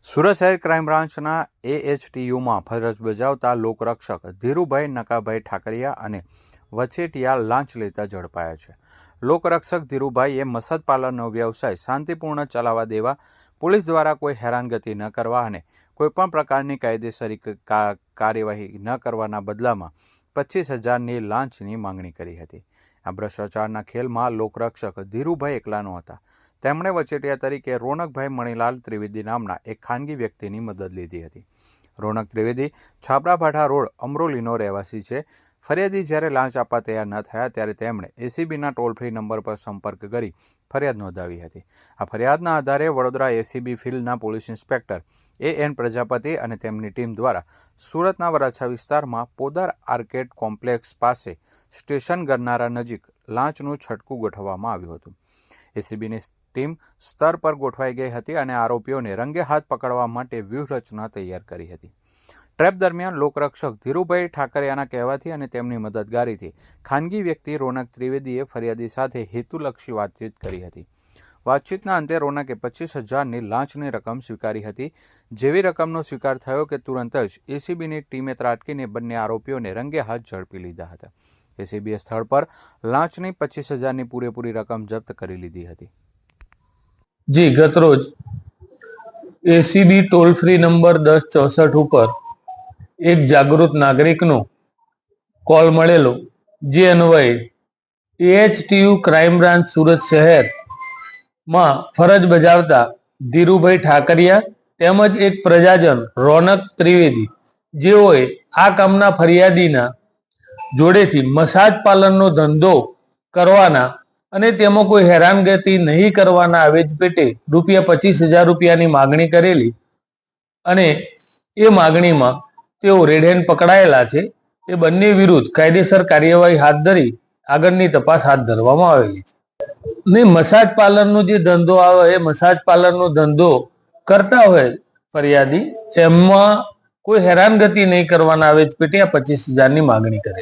સુરત શહેર ક્રાઇમ બ્રાન્ચના AHTUમાં ફરજ બજાવતા લોકરક્ષક ધીરુભાઈ નકાભાઈ ઠાકરિયા અને વચેટિયા લાંચ લેતા ઝડપાયા છે. લોકરક્ષક ધીરુભાઈએ મસાજ પાર્લરનો વ્યવસાય શાંતિપૂર્ણ ચલાવવા દેવા, પોલીસ દ્વારા કોઈ હેરાનગતિ ન કરવા અને કોઈપણ પ્રકારની કાયદેસરી કાર્યવાહી ન કરવાના બદલામાં 25,000ની લાંચની માંગણી કરી હતી. આ ભ્રષ્ટાચારના ખેલમાં લોકરક્ષક ધીરુભાઈ એકલા નહોતા. તેમણે વચેટિયા તરીકે રોનકભાઈ મણીલાલ ત્રિવેદી નામના એક ખાનગી વ્યક્તિની મદદ લીધી હતી. રોનક ત્રિવેદી છાપરાભાઠા રોડ, અમરોલીનો રહેવાસી છે. ફરિયાદી જ્યારે લાંચ આપવા તૈયાર ન થયા ત્યારે તેમણે ACBના ટોલ ફ્રી નંબર પર સંપર્ક કરી ફરિયાદ નોંધાવી હતી. આ ફરિયાદના આધારે વડોદરા ACB ફિલ્ડના પોલીસ ઇન્સ્પેક્ટર AN પ્રજાપતિ અને તેમની ટીમ દ્વારા સુરતના વરાછા વિસ્તારમાં પોદાર આર્કેડ કોમ્પ્લેક્સ પાસે સ્ટેશન ગરનારા નજીક લાંચનું છટકું ગોઠવવામાં આવ્યું હતું. ACBની ટીમ સ્તર પર ગોઠવાઈ ગઈ હતી અને આરોપીઓને રંગે હાથ પકડવા માટે વ્યૂહરચના તૈયાર કરી હતી. ટ્રેપ દરમિયાન લોકરક્ષક ધીરુભાઈ ઠાકરિયાના કહેવાથી અને તેમની મદદગારીથી ખાનગી વ્યક્તિ રોનક ત્રિવેદીએ ફરિયાદી સાથે હેતુલક્ષી વાતચીત કરી હતી. વાતચીતના અંતે રોનકે 25,000ની લાંચની રકમ સ્વીકારી હતી. જેવી રકમનો સ્વીકાર થયો કે તુરંત જ ACBની ટીમે ત્રાટકીને બંને આરોપીઓને રંગે હાથ ઝડપી લીધા હતા. ACBએ સ્થળ પર લાંચની 25,000ની પૂરેપૂરી રકમ જપ્ત કરી લીધી હતી. જી ગતરોજ ACB ટોલ ફ્રી નંબર 1064 ઉપર એક જાગૃત નાગરિકનો કોલ મળેલો, જે અન્વયે AHTU ક્રાઇમ બ્રાન્ચ સુરત શહેરમાં ફરજ બજાવતા ધીરુભાઈ ઠાકરિયા તેમજ એક પ્રજાજન રોનક ત્રિવેદી, જેઓએ આ કામના ફરિયાદીના જોડેથી મસાજ પાર્લરનો ધંધો કરવાના અને તેમાં કોઈ હેરાનગતિ નહીં કરવાના આવેજ પેટે ₹25,000ની માગણી કરેલી અને એ માગણીમાં તેઓ રેડ હેન્ડ પકડાયેલા છે. એ બંને વિરુદ્ધ કાયદેસર કાર્યવાહી હાથ ધરી આગળની તપાસ હાથ ધરવામાં આવેલી છે. ને મસાજ પાર્લરનો જે ધંધો આવે એ મસાજ પાર્લરનો ધંધો કરતા હોય ફરિયાદી, એમાં કોઈ હેરાનગતિ નહીં કરવાના આવેજ પેટે આ 25,000ની માગણી કરેલી.